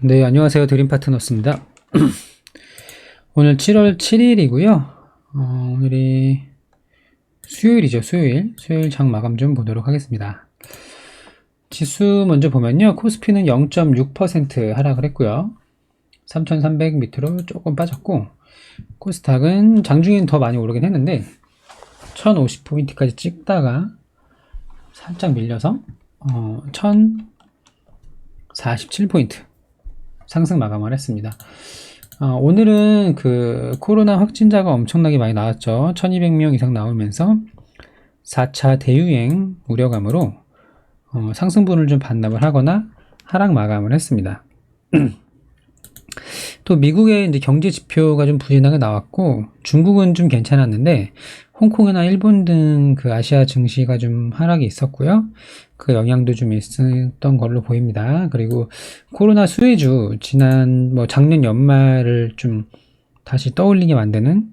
네, 안녕하세요. 드림파트너스입니다. 오늘 7월 7일이고요. 오늘이 수요일이죠. 수요일 장 마감 좀 보도록 하겠습니다. 지수 먼저 보면요. 코스피는 0.6% 하락을 했고요. 3,300 밑으로 조금 빠졌고, 코스닥은 장중엔 더 많이 오르긴 했는데 1,050포인트까지 찍다가 살짝 밀려서 1,047포인트 상승 마감을 했습니다. 오늘은 그 코로나 확진자가 엄청나게 많이 나왔죠. 1200명 이상 나오면서 4차 대유행 우려감으로 상승분을 좀 반납을 하거나 하락 마감을 했습니다. 또 미국의 이제 경제 지표가 좀 부진하게 나왔고, 중국은 좀 괜찮았는데 홍콩이나 일본 등 그 아시아 증시가 좀 하락이 있었고요. 그 영향도 좀 있었던 걸로 보입니다. 그리고 코로나 수혜주, 작년 연말을 좀 다시 떠올리게 만드는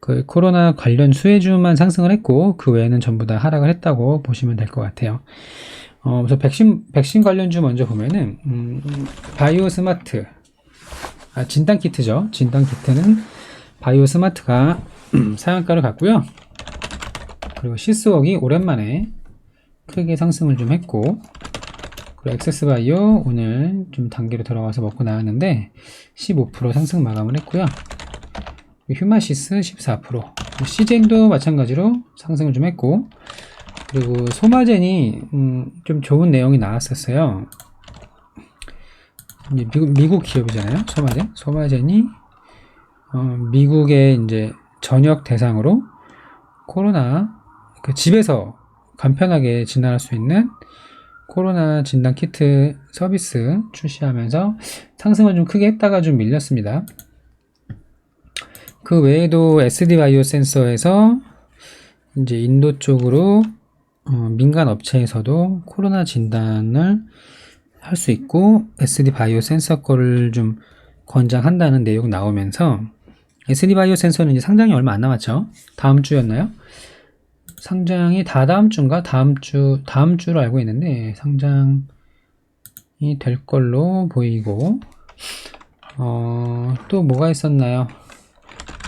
그 코로나 관련 수혜주만 상승을 했고, 그 외에는 전부 다 하락을 했다고 보시면 될 것 같아요. 그래서 백신 관련주 먼저 보면은, 바이오 스마트, 진단키트죠. 진단키트는 바이오 스마트가 상한가를 갔고요. 그리고 시스웍이 오랜만에 크게 상승을 좀 했고, 그리고 엑세스바이오 오늘 좀 단계로 들어가서 먹고 나왔는데 15% 상승 마감을 했고요. 휴마시스 14%, 시젠도 마찬가지로 상승을 좀 했고, 그리고 소마젠이 좀 좋은 내용이 나왔었어요. 미국 기업이잖아요. 소마젠이 미국의 이제 전역 대상으로 코로나 집에서 간편하게 진단할 수 있는 코로나 진단 키트 서비스 출시하면서 상승을 좀 크게 했다가 좀 밀렸습니다. 그 외에도 SD 바이오 센서에서 이제 인도 쪽으로 민간 업체에서도 코로나 진단을 할 수 있고, SD 바이오 센서 거를 좀 권장한다는 내용 나오면서, SD 바이오 센서는 이제 상장이 얼마 안 남았죠. 다음 주였나요? 상장이 다다음 주인가? 다음 주로 알고 있는데, 상장이 될 걸로 보이고, 또 뭐가 있었나요?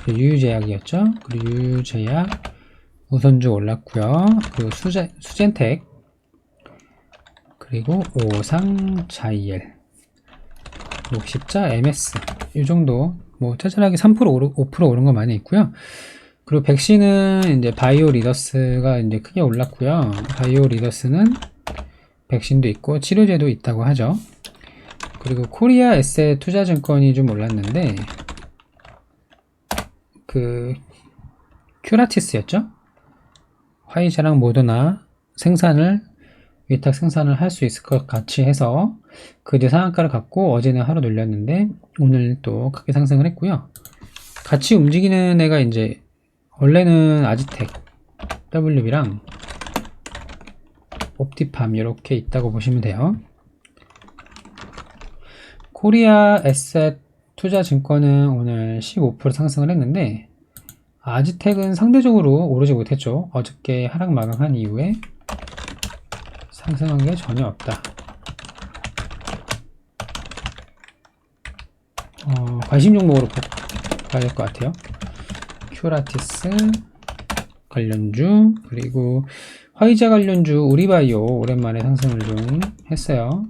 유유제약이었죠. 그리고 유유제약 우선주 올랐고요. 그리고 수젠텍, 그리고 오상자이엘, 녹십자, MS 이 정도 뭐 짜잘하게 3% 5% 오른 거 많이 있고요. 그리고 백신은 이제 바이오 리더스가 이제 크게 올랐고요. 바이오 리더스는 백신도 있고 치료제도 있다고 하죠. 그리고 코리아 에셋 투자증권이 좀 올랐는데, 그 큐라티스였죠. 화이자랑 모더나 위탁 생산을 할 수 있을 것 같이 해서 그제 상한가를 갖고 어제는 하루 눌렸는데 오늘 또 크게 상승을 했고요. 같이 움직이는 애가 이제 원래는 아지텍, WB랑 옵티팜 이렇게 있다고 보시면 돼요. 코리아 에셋 투자증권은 오늘 15% 상승을 했는데, 아지텍은 상대적으로 오르지 못했죠. 어저께 하락 마감한 이후에 상승한 게 전혀 없다. 관심 종목으로 봐야 될 것 같아요. 큐라티스 관련주, 그리고 화이자 관련주 우리바이오 오랜만에 상승을 좀 했어요.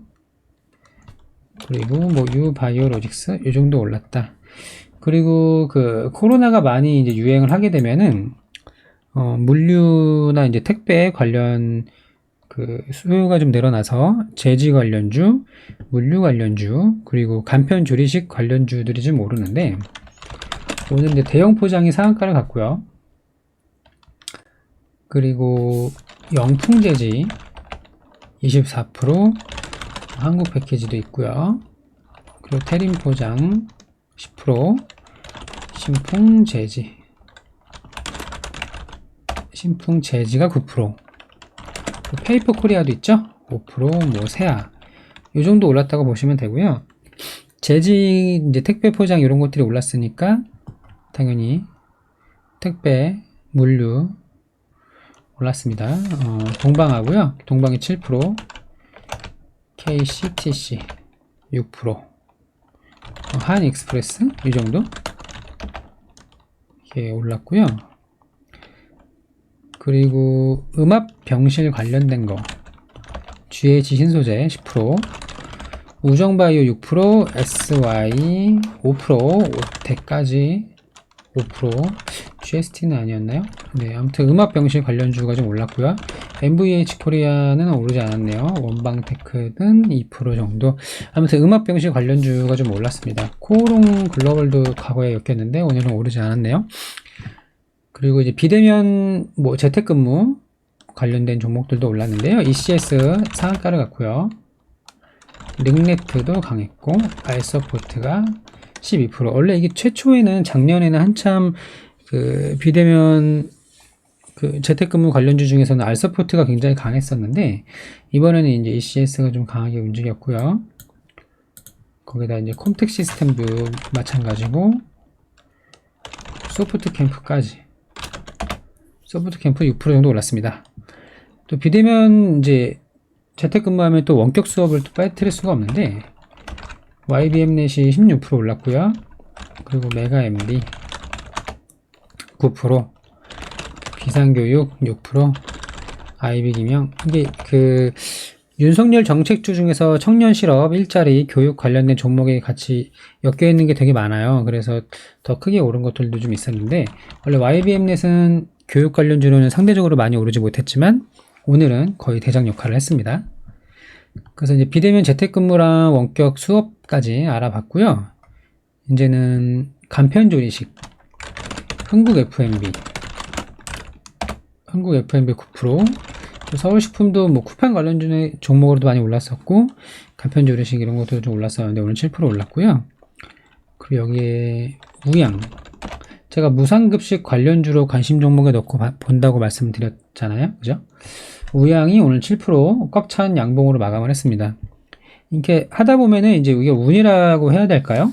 그리고 뭐 유바이오로직스 이 정도 올랐다. 그리고 그 코로나가 많이 이제 유행을 하게 되면은 물류나 이제 택배 관련 그 수요가 좀 늘어나서 제지 관련주, 물류 관련주, 그리고 간편 조리식 관련주들이 좀 오르는데, 오늘 이제 대형 포장이 상한가를 갔고요. 그리고 영풍제지 24%, 한국 패키지도 있고요. 그리고 태림 포장 10%, 신풍제지가 9%, 페이퍼 코리아도 있죠? 5%, 뭐 세아 이 정도 올랐다고 보시면 되고요. 제지 이제 택배 포장 이런 것들이 올랐으니까 당연히 택배, 물류 올랐습니다. 동방이 7%, KCTC 6%, 한익스프레스 이 정도 이게 올랐고요. 그리고 음압 병실 관련된 거 GH 신소재 10%, 우정바이오 6%, SY 5%, 오텍까지 5%, GST는 아니었나요? 네, 아무튼 음압병실 관련주가 좀 올랐고요. MVH 코리아는 오르지 않았네요. 원방테크는 2% 정도. 아무튼 음압병실 관련주가 좀 올랐습니다. 코오롱 글로벌도 과거에 엮였는데 오늘은 오르지 않았네요. 그리고 이제 비대면 뭐 재택근무 관련된 종목들도 올랐는데요. ECS 상한가를 갔고요. 링네트도 강했고 알서포트가 12%. 원래 이게 최초에는 작년에는 한참 그 비대면 그 재택근무 관련주 중에서는 알서포트가 굉장히 강했었는데 이번에는 이제 ECS가 좀 강하게 움직였고요. 거기다 이제 콤텍 시스템도 마찬가지고 소프트캠프까지. 소프트캠프 6% 정도 올랐습니다. 또 비대면 이제 재택근무하면 또 원격 수업을 또 빠뜨릴 수가 없는데 YBM넷이 16% 올랐고요. 그리고 메가MD 9%, 비상교육 6%, IB기명. 이게 그 윤석열 정책주 중에서 청년 실업, 일자리, 교육 관련된 종목에 같이 엮여 있는 게 되게 많아요. 그래서 더 크게 오른 것들도 좀 있었는데 원래 YBM넷은 교육 관련주로는 상대적으로 많이 오르지 못했지만 오늘은 거의 대장 역할을 했습니다. 그래서 이제 비대면 재택근무랑 원격 수업까지 알아봤고요. 이제는 간편조리식, 흥국FMB 9%, 서울식품도 뭐 쿠팡 관련 종목으로도 많이 올랐었고 간편조리식 이런 것도 좀 올랐었는데 오늘 7% 올랐고요. 그리고 여기에 우양, 제가 무상급식 관련주로 관심 종목에 넣고 본다고 말씀드렸잖아요. 그죠? 우양이 오늘 7% 꽉 찬 양봉으로 마감을 했습니다. 이렇게 하다 보면은 이제 이게 운이라고 해야 될까요?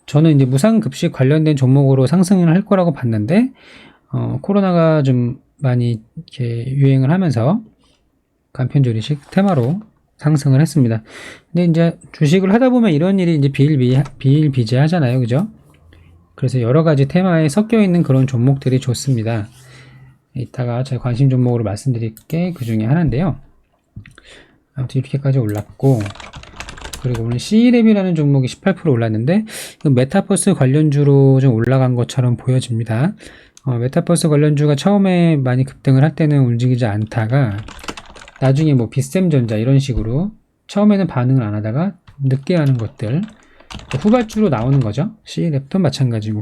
저는 이제 무상급식 관련된 종목으로 상승을 할 거라고 봤는데, 코로나가 좀 많이 이렇게 유행을 하면서 간편조리식 테마로 상승을 했습니다. 근데 이제 주식을 하다 보면 이런 일이 이제 비일비재하잖아요. 그죠? 그래서 여러 가지 테마에 섞여 있는 그런 종목들이 좋습니다. 이따가 제 관심 종목으로 말씀드릴 게 그 중에 하나인데요. 아무튼 이렇게까지 올랐고, 그리고 오늘 C랩이라는 종목이 18% 올랐는데 메타버스 관련주로 좀 올라간 것처럼 보여집니다. 메타버스 관련주가 처음에 많이 급등을 할 때는 움직이지 않다가 나중에 뭐 빗셈전자 이런 식으로 처음에는 반응을 안 하다가 늦게 하는 것들 후발주로 나오는 거죠. C랩도 마찬가지고.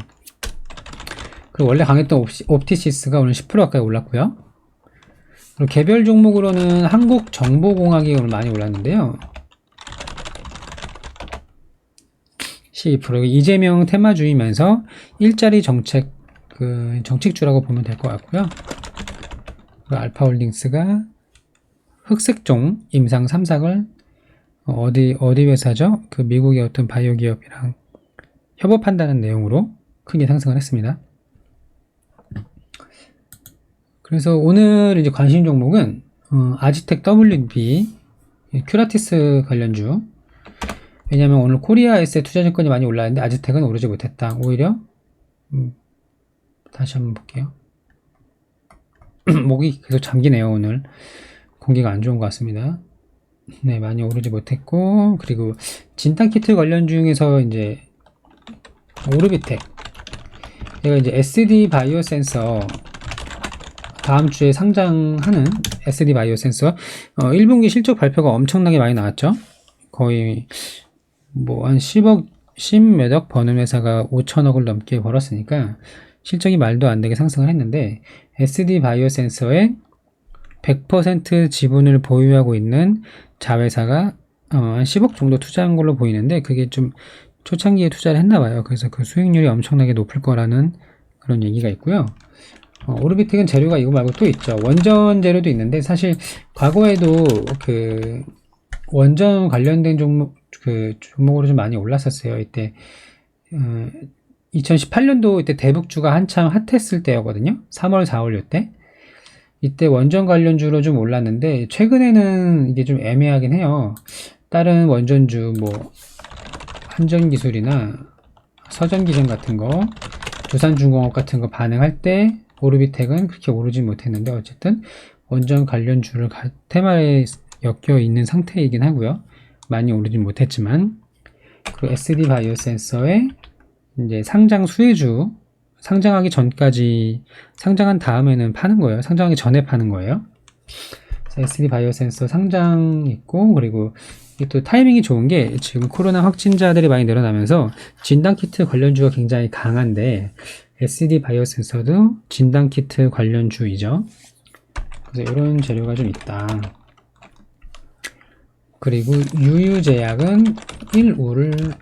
그리고 원래 강했던 옵티시스가 오늘 10% 가까이 올랐고요. 그리고 개별 종목으로는 한국정보공학이 오늘 많이 올랐는데요. 12%. 이재명 테마주이면서 일자리 정책주라고 보면 될 것 같고요. 그리고 알파홀딩스가 흑색종 임상 3상을 어디 회사죠? 그 미국의 어떤 바이오 기업이랑 협업한다는 내용으로 크게 상승을 했습니다. 그래서 오늘 이제 관심 종목은 아지텍 WB 큐라티스 관련주. 왜냐하면 오늘 코리아에스의 투자증권이 많이 올랐는데 아지텍은 오르지 못했다. 오히려 다시 한번 볼게요. 목이 계속 잠기네요. 오늘 공기가 안 좋은 것 같습니다. 네, 많이 오르지 못했고, 그리고 진단키트 관련 중에서 이제 오르비텍, 얘가 이제 SD 바이오 센서 다음 주에 상장하는 SD 바이오 센서 1분기 실적 발표가 엄청나게 많이 나왔죠. 거의 뭐 한 10몇억 버는 회사가 5천억을 넘게 벌었으니까 실적이 말도 안 되게 상승을 했는데 SD 바이오 센서의 100% 지분을 보유하고 있는 자회사가 한 10억 정도 투자한 걸로 보이는데 그게 좀 초창기에 투자를 했나 봐요. 그래서 그 수익률이 엄청나게 높을 거라는 그런 얘기가 있고요. 오르비텍은 재료가 이거 말고 또 있죠. 원전 재료도 있는데 사실 과거에도 그 원전 관련된 종목으로 좀 많이 올랐었어요. 이때 2018년도 이때 대북주가 한참 핫했을 때였거든요. 3월, 4월 요때. 이때 원전 관련주로 좀 올랐는데 최근에는 이게 좀 애매하긴 해요. 다른 원전주 뭐 한전기술이나 서전기전 같은 거, 두산중공업 같은 거 반응할 때 오르비텍은 그렇게 오르지 못했는데 어쨌든 원전 관련주를 테마에 엮여 있는 상태이긴 하고요. 많이 오르진 못했지만. 그리고 SD 바이오 센서의 이제 상장 수혜주, 상장하기 전까지, 상장한 다음에는 파는 거예요. 상장하기 전에 파는 거예요. SD 바이오 센서 상장 있고, 그리고 이게 또 타이밍이 좋은 게 지금 코로나 확진자들이 많이 늘어나면서 진단키트 관련주가 굉장히 강한데, SD 바이오 센서도 진단키트 관련주이죠. 그래서 이런 재료가 좀 있다. 그리고 유유제약은 1우를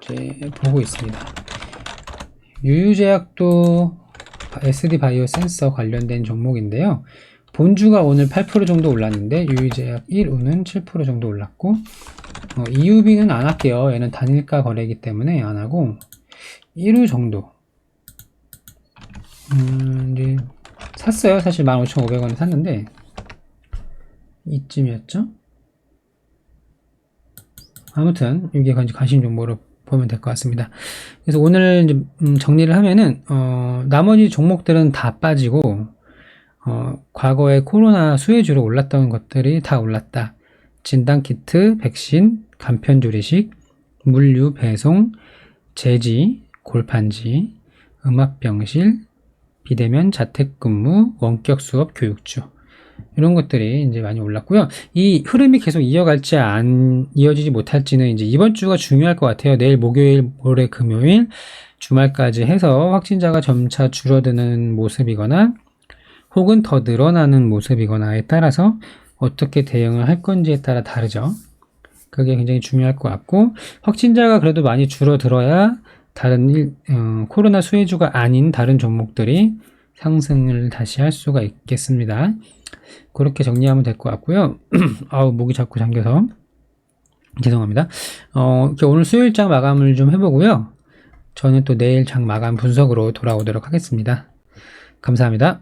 이제 보고 있습니다. 유유제약도 SD 바이오 센서 관련된 종목인데요. 본주가 오늘 8% 정도 올랐는데 유유제약 1우는 7% 정도 올랐고, EUB는 안 할게요. 얘는 단일가 거래이기 때문에 안 하고 1우 정도 이제 샀어요. 사실 15,500원에 샀는데 이쯤이었죠. 아무튼 이게 관심 종목으로 보면 될 것 같습니다. 그래서 오늘 이제 정리를 하면은 나머지 종목들은 다 빠지고 과거에 코로나 수혜주로 올랐던 것들이 다 올랐다. 진단키트, 백신, 간편조리식, 물류, 배송, 제지, 골판지, 음압병실, 비대면 자택근무, 원격 수업, 교육주, 이런 것들이 이제 많이 올랐고요. 이 흐름이 계속 이어지지 못할지는 이제 이번 주가 중요할 것 같아요. 내일 목요일, 모레 금요일, 주말까지 해서 확진자가 점차 줄어드는 모습이거나 혹은 더 늘어나는 모습이거나에 따라서 어떻게 대응을 할 건지에 따라 다르죠. 그게 굉장히 중요할 것 같고, 확진자가 그래도 많이 줄어들어야 다른 코로나 수혜주가 아닌 다른 종목들이 상승을 다시 할 수가 있겠습니다. 그렇게 정리하면 될 것 같고요. 아우, 목이 자꾸 잠겨서 죄송합니다. 오늘 수요일장 마감을 좀 해보고요. 저는 또 내일 장 마감 분석으로 돌아오도록 하겠습니다. 감사합니다.